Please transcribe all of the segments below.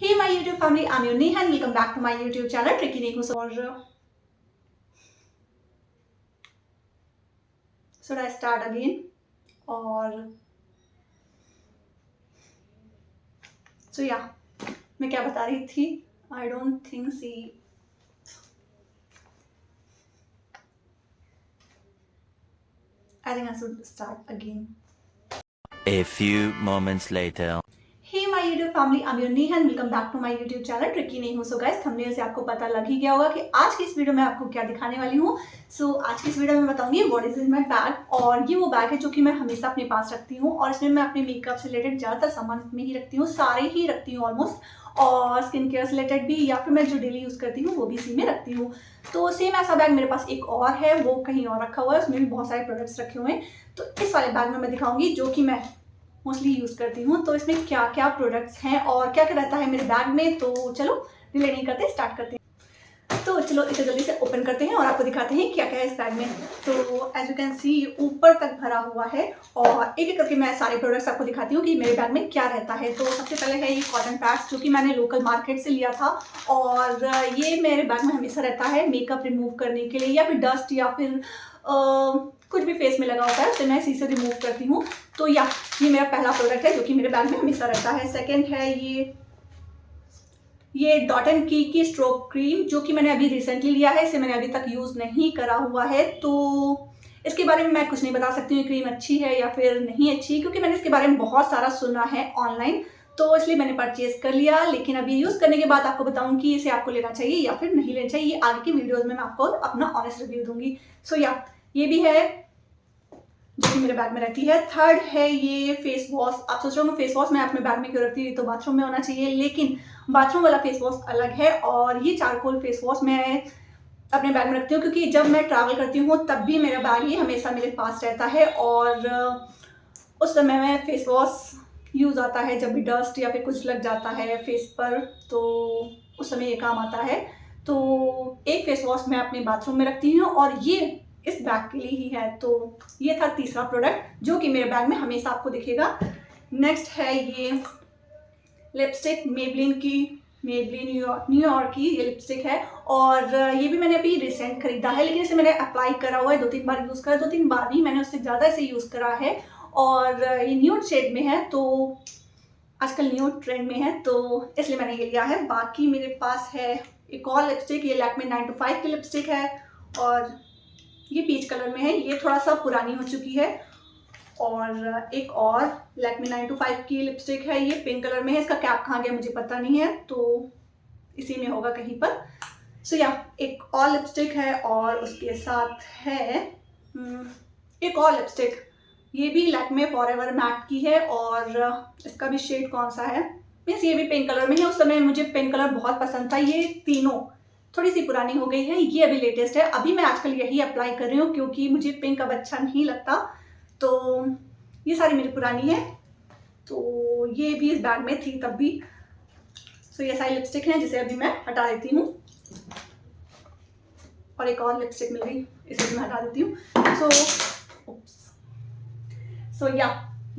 Hey my YouTube family, I'm your Neha and welcome back to my YouTube channel Tricky Nehu. और should I start again? और so yeah, मैं क्या बता रही थी? I don't think I think I should start again. A few moments later. Hey my YouTube family, I am your Neha and welcome back to my YouTube channel tricky नहीं हूँ। So guys, thumbnail से आपको पता लग ही गया होगा कि आज की इस वीडियो में आपको क्या दिखाने वाली हूँ। सो आज की इस वीडियो में बताऊंगी what is in my bag. और ये वो बैग है जो कि मैं हमेशा अपने पास रखती हूँ और इसमें मैं अपने मेकअप से रिलेटेड ज़्यादातर सामान में ही रखती हूँ, सारे ही रखती हूँ ऑलमोस्ट। और स्किन केयर से रिलेटेड भी या फिर मैं जो डेली यूज़ करती हूँ वो भी इसी में रखती हूँ। तो सेम ऐसा बैग मेरे पास एक और है, वो कहीं और रखा हुआ है, उसमें भी बहुत सारे प्रोडक्ट्स रखे हुए हैं। तो इस वाले बैग में मैं दिखाऊंगी जो कि मैं मोस्टली यूज़ करती हूँ। तो इसमें क्या क्या प्रोडक्ट्स हैं और क्या क्या रहता है मेरे बैग में। तो चलो डिले नहीं करते, स्टार्ट करते हैं। तो चलो इसे जल्दी से ओपन करते हैं और आपको दिखाते हैं क्या क्या है इस बैग में। तो एज यू कैन सी ऊपर तक भरा हुआ है और एक एक करके मैं सारे प्रोडक्ट्स आपको दिखाती हूँ कि मेरे बैग में क्या रहता है। तो सबसे पहले है ये कॉटन पैड्स जो कि मैंने लोकल मार्केट से लिया था और ये मेरे बैग में हमेशा रहता है मेकअप रिमूव करने के लिए या फिर डस्ट या फिर कुछ भी फेस में लगा होता है उसे मैं इसी से रिमूव करती हूँ। तो ये मेरा पहला प्रोडक्ट है जो कि मेरे बैग में हमेशा रहता है। सेकेंड है ये डॉट एंड की स्ट्रोक क्रीम जो कि मैंने अभी रिसेंटली लिया है, इसे मैंने अभी तक यूज़ नहीं करा हुआ है। तो इसके बारे में मैं कुछ नहीं बता सकती हूँ क्रीम अच्छी है या फिर नहीं अच्छी, क्योंकि मैंने इसके बारे में बहुत सारा सुना है ऑनलाइन, तो इसलिए मैंने परचेज कर लिया। लेकिन अभी यूज़ करने के बाद आपको बताऊँ कि इसे आपको लेना चाहिए या फिर नहीं लेना चाहिए, आगे की वीडियोज़ में मैं आपको अपना ऑनेस्ट रिव्यू दूंगी। सो ये भी है जो कि मेरे बैग में रहती है। थर्ड है ये फेस वॉश। आप सोच रहे हो फेस वॉश मैं अपने बैग में क्यों रखती हूँ, तो बाथरूम में होना चाहिए, लेकिन बाथरूम वाला फेस वॉश अलग है। और ये चारकोल फेस वॉश मैं अपने बैग में रखती हूँ क्योंकि जब मैं ट्रैवल करती हूँ तब भी मेरा बैग ही हमेशा मेरे पास रहता है और उस समय में फेस वॉश यूज़ आता है जब भी डस्ट या फिर कुछ लग जाता है फेस पर, तो उस समय ये काम आता है। तो एक फेस वॉश मैं अपने बाथरूम में रखती हूँ और ये इस बैग के लिए ही है। तो ये था तीसरा प्रोडक्ट जो कि मेरे बैग में हमेशा आपको दिखेगा। नेक्स्ट है ये लिपस्टिक मेबलिन न्यूयॉर्क की ये लिपस्टिक है और ये भी मैंने अभी रिसेंट खरीदा है, लेकिन इसे मैंने अप्लाई करा हुआ है, 2-3 बार यूज़ करा, 2-3 बार नहीं, मैंने उससे ज़्यादा इसे यूज़ करा है। और ये न्यूड शेड में है, तो आजकल न्यूड ट्रेंड में है, तो इसलिए मैंने ये लिया है। बाकी मेरे पास है एक और लिपस्टिक, ये लैक्मे 9 to 5 की लिपस्टिक है और ये पीच कलर में है, ये थोड़ा सा पुरानी हो चुकी है। और एक और लैक्मे 9 to 5 की लिपस्टिक है, ये पिंक कलर में है, इसका कैप कहाँ गया मुझे पता नहीं है, तो इसी में होगा कहीं पर। सो एक और लिपस्टिक है और उसके साथ है एक और लिपस्टिक, ये भी लैक्मे फॉरएवर मैट की है और इसका भी शेड कौन सा है, मीन्स ये भी पिंक कलर में है। उस समय मुझे पिंक कलर बहुत पसंद था। ये तीनों थोड़ी सी पुरानी हो गई है, ये अभी लेटेस्ट है, अभी मैं आजकल यही अप्लाई कर रही हूँ क्योंकि मुझे पिंक अब अच्छा नहीं लगता। तो ये सारी मेरी पुरानी है, तो ये भी इस बैग में थी तब भी। सो ये सारी लिपस्टिक है जिसे अभी मैं हटा देती हूँ और एक और लिपस्टिक मिल गई, इसे भी मैं हटा देती हूँ। सो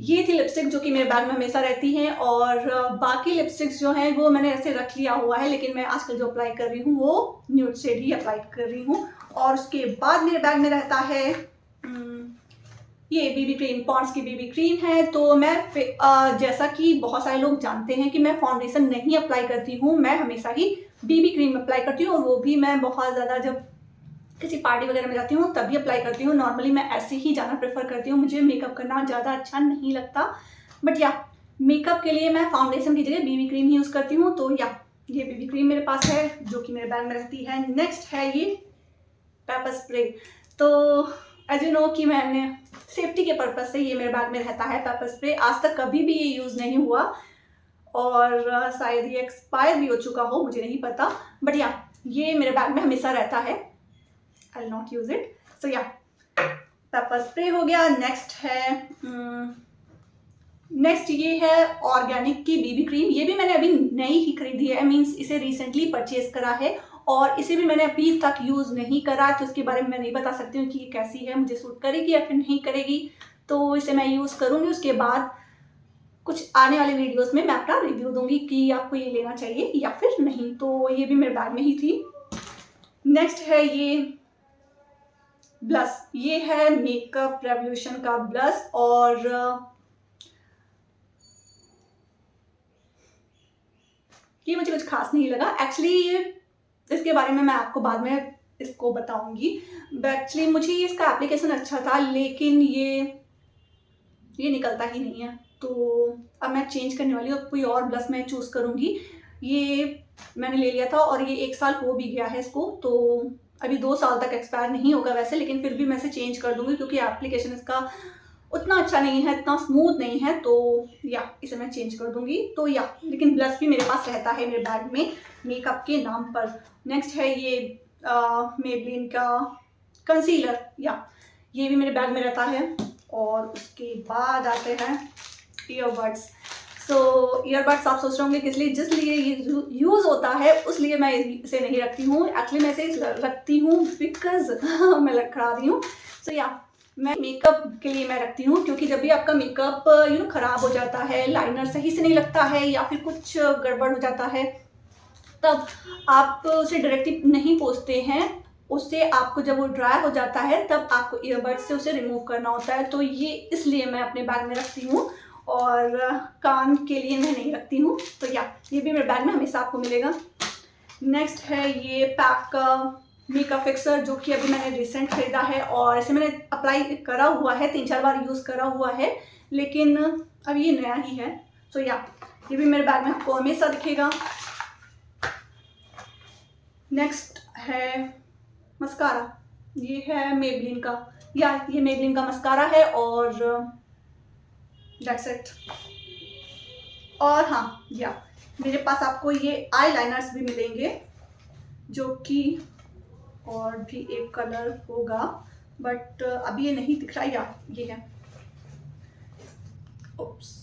ये थी लिपस्टिक जो कि मेरे बैग में हमेशा रहती हैं और बाकी लिपस्टिक्स जो हैं वो मैंने ऐसे रख लिया हुआ है, लेकिन मैं आजकल जो अप्लाई कर रही हूँ वो न्यूड शेड ही अप्लाई कर रही हूँ। और उसके बाद मेरे बैग में रहता है ये बीबी क्रीम, पॉन्ड्स की बीबी क्रीम है। तो मैं जैसा कि बहुत सारे लोग जानते हैं कि मैं फाउंडेशन नहीं अप्लाई करती हूँ, मैं हमेशा ही बीबी क्रीम अप्लाई करती हूँ और वो भी मैं बहुत ज़्यादा जब किसी पार्टी वगैरह में जाती हूँ तभी अप्लाई करती हूँ। नॉर्मली मैं ऐसे ही जाना प्रेफर करती हूँ, मुझे मेकअप करना ज़्यादा अच्छा नहीं लगता। बट मेकअप के लिए मैं फाउंडेशन की जगह बीबी क्रीम ही यूज़ करती हूँ। तो ये बीबी क्रीम मेरे पास है जो कि मेरे बैग में रहती है। नेक्स्ट है ये पेपर स्प्रे। तो एज यू नो कि मैंने सेफ्टी के पर्पज़ से ये मेरे बैग में रहता है पेपर स्प्रे। आज तक कभी भी ये यूज़ नहीं हुआ और शायद ये एक्सपायर भी हो चुका हो, मुझे नहीं पता, बट ये मेरे बैग में हमेशा रहता है। I will not use it. So paper spray हो गया। नेक्स्ट ये है ऑर्गेनिक की बीबी क्रीम, ये भी मैंने अभी नई ही खरीदी है, मीन्स इसे रिसेंटली परचेज करा है और इसे भी मैंने अभी तक यूज़ नहीं करा, तो इसके बारे में मैं नहीं बता सकती हूँ कि ये कैसी है, मुझे सूट करेगी या फिर नहीं करेगी। तो इसे मैं यूज़ करूँगी, उसके बाद कुछ आने वाले वीडियोस में मैं अपना रिव्यू दूंगी कि आपको ये लेना चाहिए या फिर नहीं। तो ये भी मेरे बैग में ही थी। नेक्स्ट है ये ब्लश। ये है मेकअप रेवोल्यूशन का ब्लश और ये मुझे कुछ खास नहीं लगा एक्चुअली। इसके बारे में मैं आपको बाद में इसको बताऊंगी। एक्चुअली मुझे इसका एप्लीकेशन अच्छा था, लेकिन ये निकलता ही नहीं है। तो अब मैं चेंज करने वाली हूँ, कोई और ब्लश मैं चूज़ करूँगी। ये मैंने ले लिया था और ये 1 साल हो भी गया है इसको, तो अभी 2 साल तक एक्सपायर नहीं होगा वैसे, लेकिन फिर भी मैं इसे चेंज कर दूँगी क्योंकि एप्लीकेशन इसका उतना अच्छा नहीं है, इतना स्मूथ नहीं है। तो इसे मैं चेंज कर दूँगी। तो लेकिन ब्लश भी मेरे पास रहता है मेरे बैग में मेकअप के नाम पर। नेक्स्ट है ये मेबलिन का कंसीलर। ये भी मेरे बैग में रहता है। और उसके बाद आते हैं ईयरबड्स। सो ईयरबड्स आप सोच रहे होंगे किस लिए, जिस लिए ये यूज़ होता है उसलिए मैं इसे नहीं रखती हूँ। एक्चुअली मैं इसे रखती हूँ बिकॉज मैं लड़खड़ा रही हूँ। सो मैं मेकअप के लिए मैं रखती हूँ, क्योंकि जब भी आपका मेकअप ख़राब हो जाता है, लाइनर सही से नहीं लगता है या फिर कुछ गड़बड़ हो जाता है, तब आप उसे डायरेक्टली नहीं पोंछते हैं। उससे आपको जब वो ड्राई हो जाता है तब आपको ईयरबड से उसे रिमूव करना होता है। तो ये इसलिए मैं अपने बैग में रखती हूँ और कान के लिए मैं नहीं रखती हूँ। तो ये भी मेरे बैग में हमेशा आपको मिलेगा। नेक्स्ट है ये पैक का मेकअप फिक्सर, जो कि अभी मैंने रिसेंट खरीदा है और इसे मैंने अप्लाई करा हुआ है, 3-4 बार यूज़ करा हुआ है, लेकिन अब ये नया ही है। तो ये भी मेरे बैग में आपको हमेशा दिखेगा। नेक्स्ट है मस्कारा। ये है मेबलिन का, ये मेबलिन का मस्कारा है और दैट्स इट। और हाँ मेरे पास आपको ये आई लाइनर्स भी मिलेंगे, जो कि और भी एक कलर होगा, बट अभी ये नहीं दिख रहा। ये है। Oops.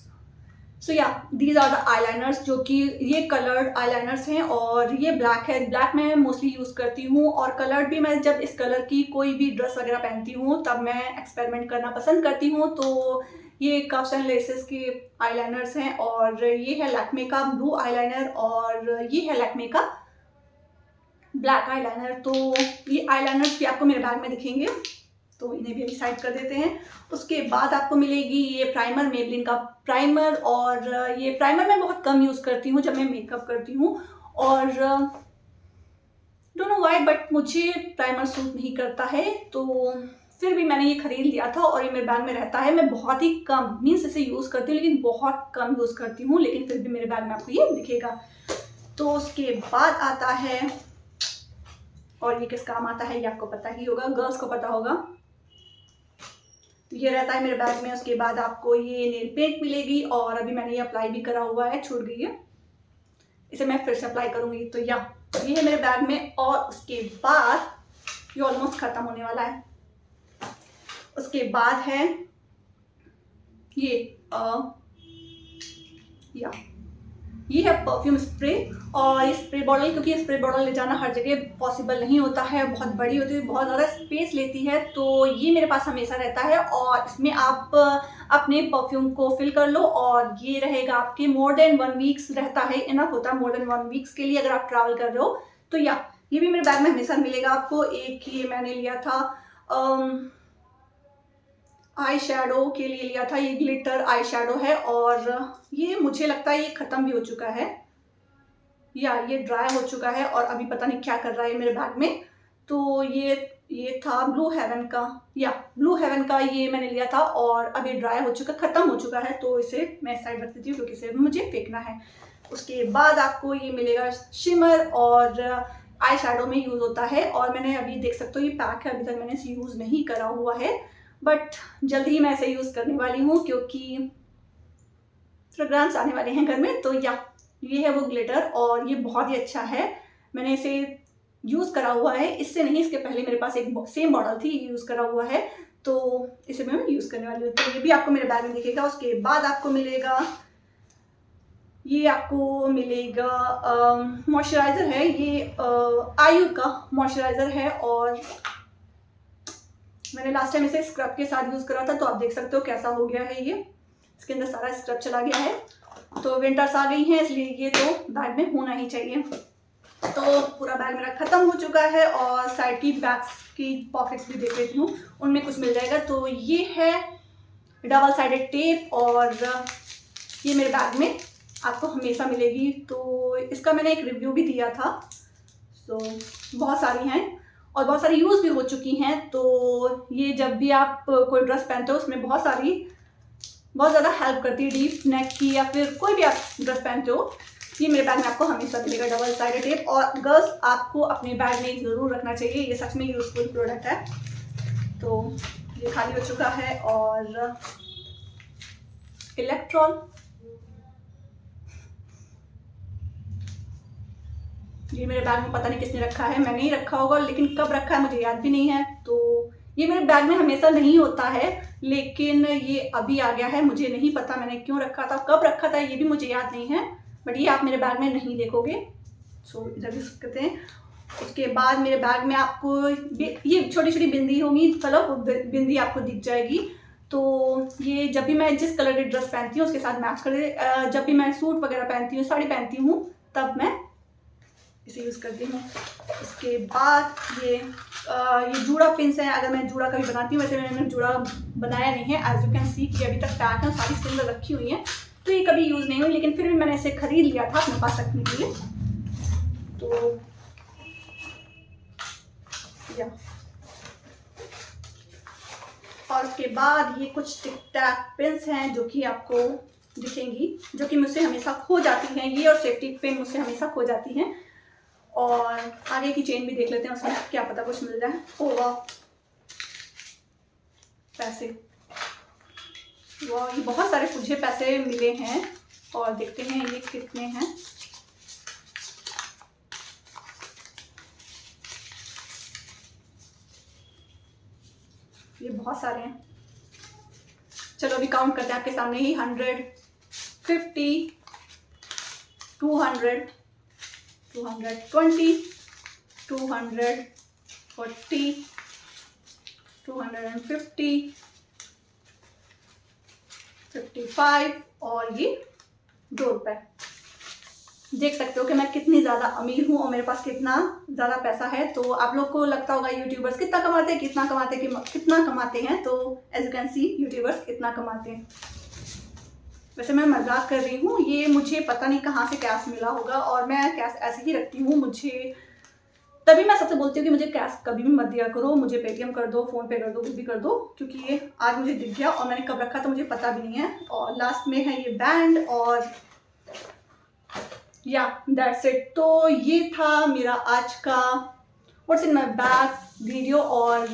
So these are the eyeliners, जो कि ये कलर्ड आईलाइनर्स हैं और ये ब्लैक है। ब्लैक मैं मोस्टली यूज़ करती हूँ और कलर्ड भी मैं जब इस कलर की कोई भी ड्रेस वगैरह पहनती हूँ तब मैं एक्सपेरिमेंट करना पसंद करती हूँ। तो ये कफ्स एंड लेसेस के आईलाइनर्स हैं और ये है लैक्मे का ब्लू आईलाइनर और ये है लैक्मे का ब्लैक आईलाइनर। तो ये आईलाइनर्स भी आपको मेरे बैग में दिखेंगे, तो इन्हें भी अभी साइड कर देते हैं। उसके बाद आपको मिलेगी ये प्राइमर, मेबलिन का प्राइमर। और ये प्राइमर मैं बहुत कम यूज़ करती हूँ जब मैं मेकअप करती हूँ और डोंट नो व्हाई, बट मुझे प्राइमर सूट नहीं करता है। तो फिर भी मैंने ये खरीद लिया था और ये मेरे बैग में रहता है। मैं बहुत ही कम मीन्स इसे यूज़ करती हूँ, लेकिन बहुत कम यूज़ करती हूँ, लेकिन फिर भी मेरे बैग में आपको ये दिखेगा। तो उसके बाद आता है, और ये किस काम आता है ये आपको पता ही होगा, गर्ल्स को पता होगा। ये रहता है मेरे बैग में। उसके बाद आपको ये नेल पेंट मिलेगी और अभी मैंने ये अप्लाई भी करा हुआ है, छूट गई है, इसे मैं फिर से अप्लाई करूँगी। तो ये है मेरे बैग में। और उसके बाद ये ऑलमोस्ट ख़त्म होने वाला है। उसके बाद है ये है परफ्यूम स्प्रे। और ये स्प्रे बॉटल, क्योंकि ये स्प्रे बॉटल ले जाना हर जगह पॉसिबल नहीं होता है, बहुत बड़ी होती है, बहुत ज़्यादा स्पेस लेती है, तो ये मेरे पास हमेशा रहता है। और इसमें आप अपने परफ्यूम को फिल कर लो और ये रहेगा आपके मोर देन 1 वीक्स रहता है, इनफ होता है मोर देन 1 वीक्स के लिए अगर आप ट्रैवल कर रहे हो। तो ये भी मेरे बैग में हमेशा मिलेगा आपको। एक ये मैंने लिया था आई शेडो के लिए लिया था, ये ग्लिटर आई शेडो है और ये मुझे लगता है ये ख़त्म भी हो चुका है, ये ड्राई हो चुका है और अभी पता नहीं क्या कर रहा है मेरे बैग में। तो ये था ब्लू हेवन का, ब्लू हेवन का ये मैंने लिया था और अभी ड्राई हो चुका, ख़त्म हो चुका है, तो इसे मैं साइड रख देती हूँ क्योंकि इसे मुझे फेंकना है। उसके बाद आपको ये मिलेगा शिमर और आई शेडो में यूज़ होता है और मैंने अभी देख सकते हो ये पैक है, अभी तक मैंने इसे यूज़ नहीं करा हुआ है, बट जल्द ही मैं इसे यूज़ करने वाली हूँ क्योंकि फ्रेग्रेंस आने वाले हैं घर में। तो ये है वो ग्लिटर और ये बहुत ही अच्छा है, मैंने इसे यूज़ करा हुआ है, इससे नहीं, इसके पहले मेरे पास एक सेम मॉडल थी, यूज़ करा हुआ है, तो इसे मैं यूज़ करने वाली हूँ। तो ये भी आपको मेरे बैग में दिखेगा। उसके बाद आपको मिलेगा मॉइस्चराइज़र है, ये आयु का मॉइस्चराइज़र है और मैंने लास्ट टाइम इसे स्क्रब के साथ यूज़ करा था, तो आप देख सकते हो कैसा हो गया है ये। इसके अंदर सारा स्क्रब चला गया है। तो विंटर्स आ गई हैं, इसलिए ये तो बैग में होना ही चाहिए। तो पूरा बैग मेरा ख़त्म हो चुका है और साइड की बैग्स की पॉकेट्स भी देख लेती हूँ, उनमें कुछ मिल जाएगा। तो ये है डबल साइडेड टेप और ये मेरे बैग में आपको हमेशा मिलेगी। तो इसका मैंने एक रिव्यू भी दिया था। तो बहुत सारी हैं और बहुत सारी यूज़ भी हो चुकी हैं। तो ये जब भी आप कोई ड्रेस पहनते हो उसमें बहुत ज़्यादा हेल्प करती है, डीप नेक की या फिर कोई भी आप ड्रेस पहनते हो। ये मेरे बैग में आपको हमेशा मिलेगा डबल साइडेड टेप। और गर्ल्स आपको अपने बैग में ज़रूर रखना चाहिए, ये सच में यूज़फुल प्रोडक्ट है। तो ये खाली हो चुका है। और इलेक्ट्रॉल, ये मेरे बैग में पता नहीं किसने रखा है, मैंने ही रखा होगा, लेकिन कब रखा है मुझे याद भी नहीं है। तो ये मेरे बैग में हमेशा नहीं होता है, लेकिन ये अभी आ गया है। मुझे नहीं पता मैंने क्यों रखा था, कब रखा था, ये भी मुझे याद नहीं है, बट ये आप मेरे बैग में नहीं देखोगे। सो इधर भी सकते हैं। उसके बाद मेरे बैग में आपको ये छोटी छोटी बिंदी होंगी, कलर बिंदी आपको दिख जाएगी। तो ये जब भी मैं जिस कलर की ड्रेस पहनती हूँ उसके साथ मैच कर, जब भी मैं सूट वगैरह पहनती हूँ, साड़ी पहनती हूँ, तब मैं इसे यूज़ करती हूँ। इसके बाद ये जूड़ा पिन्स हैं। अगर मैं जूड़ा कभी बनाती हूँ, वैसे मैंने जूड़ा बनाया नहीं है, एज यू कैन सी कि अभी तक पैक है, सारी इसके अंदर रखी हुई हैं, तो ये कभी यूज़ नहीं हुई, लेकिन फिर भी मैंने इसे ख़रीद लिया था अपने पास रखने के लिए। तो या और उसके बाद ये कुछ टिक टैक पिन्स हैं जो कि आपको दिखेंगी, जो कि मुझसे हमेशा खो जाती हैं। ये और सेफ्टी पिन मुझसे हमेशा खो जाती हैं। और आगे की चेन भी देख लेते हैं, उसमें क्या पता कुछ मिल जाए। ओ वाह, पैसे, वाह, ये बहुत सारे मुझे पैसे मिले हैं। और देखते हैं ये कितने हैं। ये बहुत सारे हैं, चलो अभी काउंट करते हैं आपके सामने ही। 100, 50, 200, 220, 240, 250, 55 और ये 2 रुपये। देख सकते हो कि मैं कितनी ज़्यादा अमीर हूँ और मेरे पास कितना ज़्यादा पैसा है। तो आप लोग को लगता होगा यूट्यूबर्स कितना कमाते हैं, कितना कमाते हैं। तो as you can see YouTubers कितना कमाते हैं। वैसे मैं मजाक कर रही हूँ, ये मुझे पता नहीं कहाँ से कैश मिला होगा और मैं कैश ऐसे ही रखती हूँ। मुझे तभी मैं सबसे बोलती हूँ कि मुझे कैश कभी भी मत दिया करो, मुझे पेटीएम कर दो, फ़ोन पे कर दो, कुछ भी कर दो, क्योंकि ये आज मुझे दिख गया और मैंने कब रखा तो मुझे पता भी नहीं है। और लास्ट में है ये बैंड और या दैट्स इट। तो ये था मेरा आज का what's in my bag video. और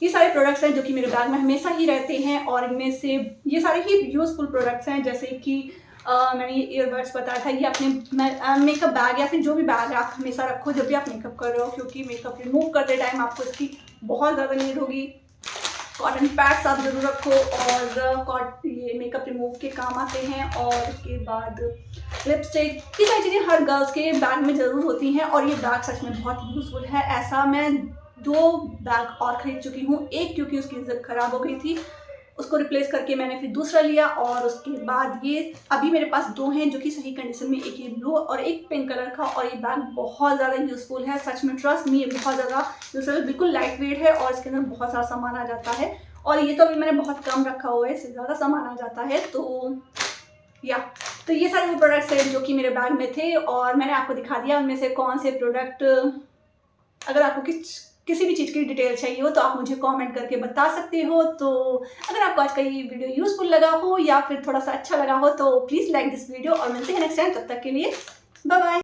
ये सारे प्रोडक्ट्स हैं जो कि मेरे बैग में हमेशा ही रहते हैं और इनमें से ये सारे ही यूज़फुल प्रोडक्ट्स हैं। जैसे कि मैंने ये ईयरबड्स बताया था, ये अपने मेकअप बैग या फिर जो भी बैग है आप हमेशा रखो जब भी आप मेकअप कर रहे हो, क्योंकि मेकअप रिमूव करते टाइम आपको इसकी बहुत ज़्यादा नीड होगी। कॉटन पैड्स आप ज़रूर रखो और ये मेकअप रिमूव के काम आते हैं। और उसके बाद लिपस्टिक, ये सारी चीज़ें हर गर्ल्स के बैग में ज़रूर होती हैं और ये बैग सच में बहुत यूज़फुल है। ऐसा मैं 2 बैग और ख़रीद चुकी हूँ, एक क्योंकि उसकी जिप ख़राब हो गई थी, उसको रिप्लेस करके मैंने फिर दूसरा लिया। और उसके बाद ये अभी मेरे पास 2 हैं जो कि सही कंडीशन में, एक ये ब्लू और एक पिंक कलर का। और ये बैग बहुत ज़्यादा यूज़फुल है, सच में ट्रस्ट मी, ये बहुत ज़्यादा यूज़फुल, बिल्कुल लाइट वेट है और इसके अंदर बहुत सारा सामान आ जाता है। और ये तो अभी मैंने बहुत कम रखा हुआ है, इससे ज़्यादा सामान आ जाता है। तो ये सारे वो प्रोडक्ट्स हैं जो कि मेरे बैग में थे और मैंने आपको दिखा दिया उनमें से कौन से प्रोडक्ट। अगर आपको किसी भी चीज़ की डिटेल चाहिए हो तो आप मुझे कमेंट करके बता सकते हो। तो अगर आपको आज का ये वीडियो यूज़फुल लगा हो या फिर थोड़ा सा अच्छा लगा हो तो प्लीज़ लाइक दिस वीडियो और मिलते हैं नेक्स्ट टाइम। तब तक के लिए बाय बाय।